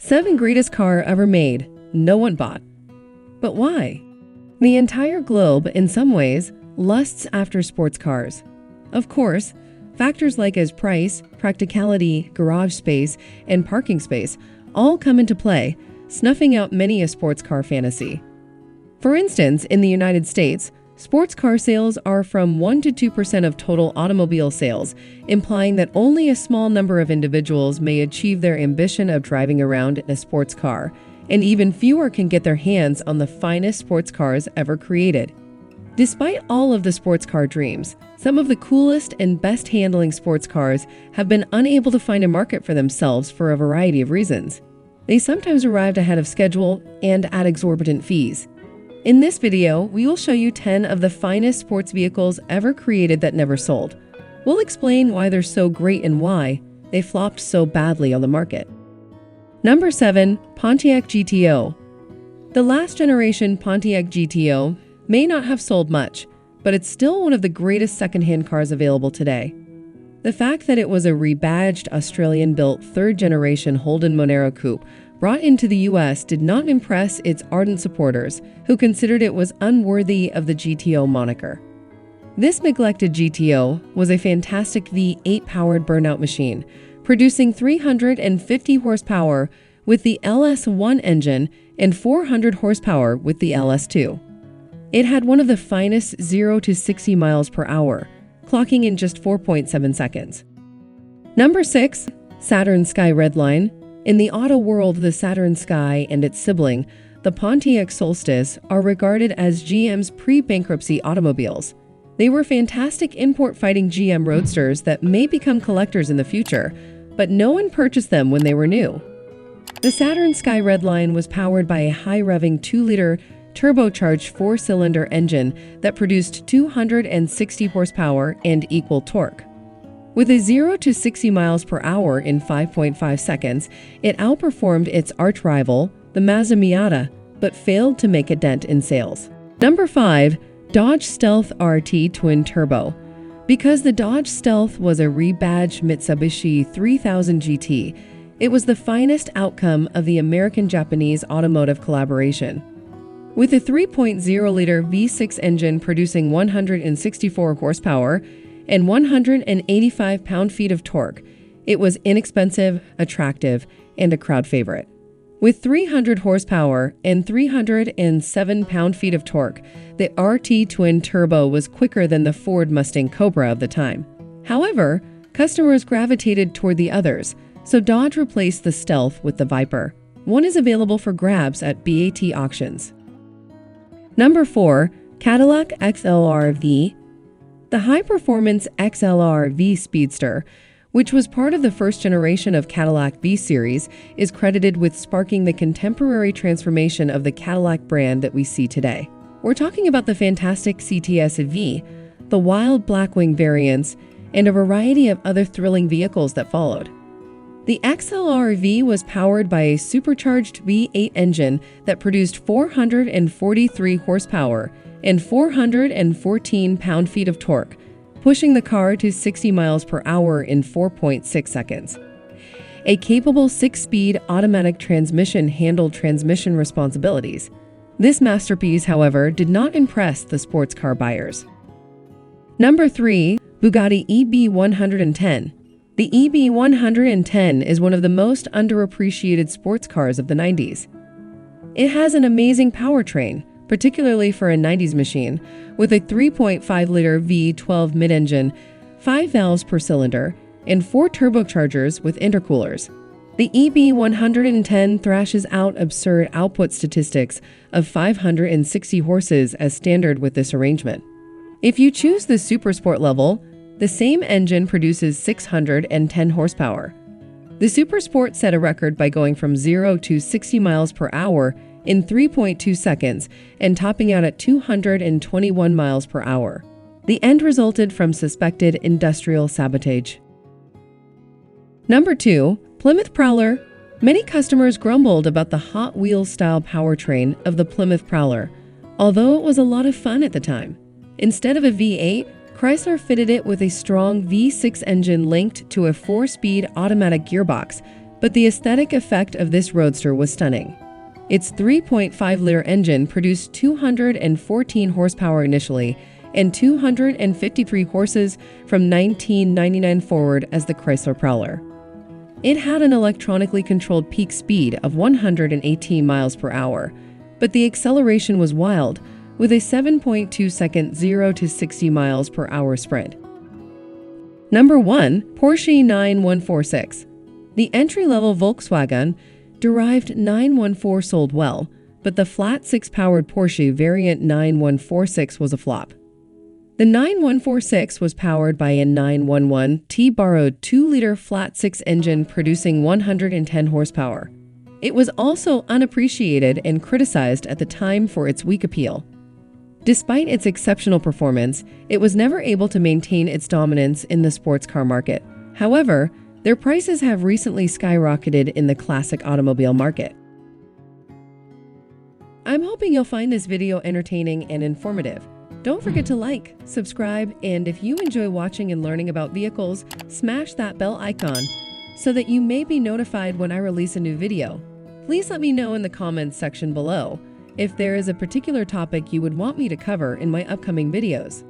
7 greatest car ever made, no one bought. But why? The entire globe, in some ways, lusts after sports cars. Of course, factors like as price, practicality, garage space, and parking space all come into play, snuffing out many a sports car fantasy. For instance, in the United States, sports car sales are from 1 to 2% of total automobile sales, implying that only a small number of individuals may achieve their ambition of driving around in a sports car, and even fewer can get their hands on the finest sports cars ever created. Despite all of the sports car dreams, some of the coolest and best handling sports cars have been unable to find a market for themselves for a variety of reasons. They sometimes arrived ahead of schedule and at exorbitant fees. In this video, we will show you 10 of the finest sports vehicles ever created that never sold. We'll explain why they're so great and why they flopped so badly on the market. Number 7. Pontiac GTO. The last generation Pontiac GTO may not have sold much, but it's still one of the greatest secondhand cars available today. The fact that it was a rebadged Australian-built third-generation Holden Monero coupe brought into the US did not impress its ardent supporters, who considered it was unworthy of the GTO moniker. This neglected GTO was a fantastic V8-powered burnout machine, producing 350 horsepower with the LS1 engine and 400 horsepower with the LS2. It had one of the finest 0 to 60 miles per hour, clocking in just 4.7 seconds. Number 6. Saturn Sky Redline. In the auto world, the Saturn Sky and its sibling, the Pontiac Solstice, are regarded as GM's pre-bankruptcy automobiles. They were fantastic import-fighting GM roadsters that may become collectors in the future, but no one purchased them when they were new. The Saturn Sky Redline was powered by a high-revving 2-liter turbocharged 4-cylinder engine that produced 260 horsepower and equal torque. With a 0 to 60 miles per hour in 5.5 seconds, it outperformed its arch-rival, the Mazda Miata, but failed to make a dent in sales. Number 5. Dodge Stealth RT Twin Turbo. Because the Dodge Stealth was a rebadged Mitsubishi 3000 GT, it was the finest outcome of the American-Japanese automotive collaboration. With a 3.0-liter V6 engine producing 164 horsepower and 185 pound-feet of torque, it was inexpensive, attractive, and a crowd favorite. With 300 horsepower and 307 pound-feet of torque, the RT Twin Turbo was quicker than the Ford Mustang Cobra of the time. However, customers gravitated toward the others, so Dodge replaced the Stealth with the Viper. One is available for grabs at BAT auctions. Number 4. Cadillac XLRV. The high-performance XLRV Speedster, which was part of the first generation of Cadillac V-Series, is credited with sparking the contemporary transformation of the Cadillac brand that we see today. We're talking about the fantastic CTS V, the wild Blackwing variants, and a variety of other thrilling vehicles that followed. The XLRV was powered by a supercharged V8 engine that produced 443 horsepower and 414 pound-feet of torque, pushing the car to 60 miles per hour in 4.6 seconds. A capable 6-speed automatic transmission handled transmission responsibilities. This masterpiece, however, did not impress the sports car buyers. Number 3. Bugatti EB110. The EB110 is one of the most underappreciated sports cars of the 90s. It has an amazing powertrain, particularly for a 90s machine, with a 3.5-liter V12 mid-engine, 5 valves per cylinder, and 4 turbochargers with intercoolers. The EB110 thrashes out absurd output statistics of 560 horses as standard with this arrangement. If you choose the Supersport level, the same engine produces 610 horsepower. The Supersport set a record by going from 0 to 60 miles per hour in 3.2 seconds and topping out at 221 miles per hour. The end resulted from suspected industrial sabotage. Number 2. Plymouth Prowler. Many customers grumbled about the Hot Wheels-style powertrain of the Plymouth Prowler, although it was a lot of fun at the time. Instead of a V8, Chrysler fitted it with a strong V6 engine linked to a 4-speed automatic gearbox, but the aesthetic effect of this roadster was stunning. Its 3.5-liter engine produced 214 horsepower initially and 253 horses from 1999 forward as the Chrysler Prowler. It had an electronically controlled peak speed of 118 miles per hour, but the acceleration was wild, with a 7.2-second 0 to 60 miles per hour sprint. Number 1. Porsche 9146. The entry-level Volkswagen derived 914 sold well, but the flat 6-powered Porsche variant 9146 was a flop. The 9146 was powered by a 911T borrowed 2-liter flat 6 engine producing 110 horsepower. It was also unappreciated and criticized at the time for its weak appeal. Despite its exceptional performance, it was never able to maintain its dominance in the sports car market. However, their prices have recently skyrocketed in the classic automobile market. I'm hoping you'll find this video entertaining and informative. Don't forget to like, subscribe, and if you enjoy watching and learning about vehicles, smash that bell icon so that you may be notified when I release a new video. Please let me know in the comments section below if there is a particular topic you would want me to cover in my upcoming videos.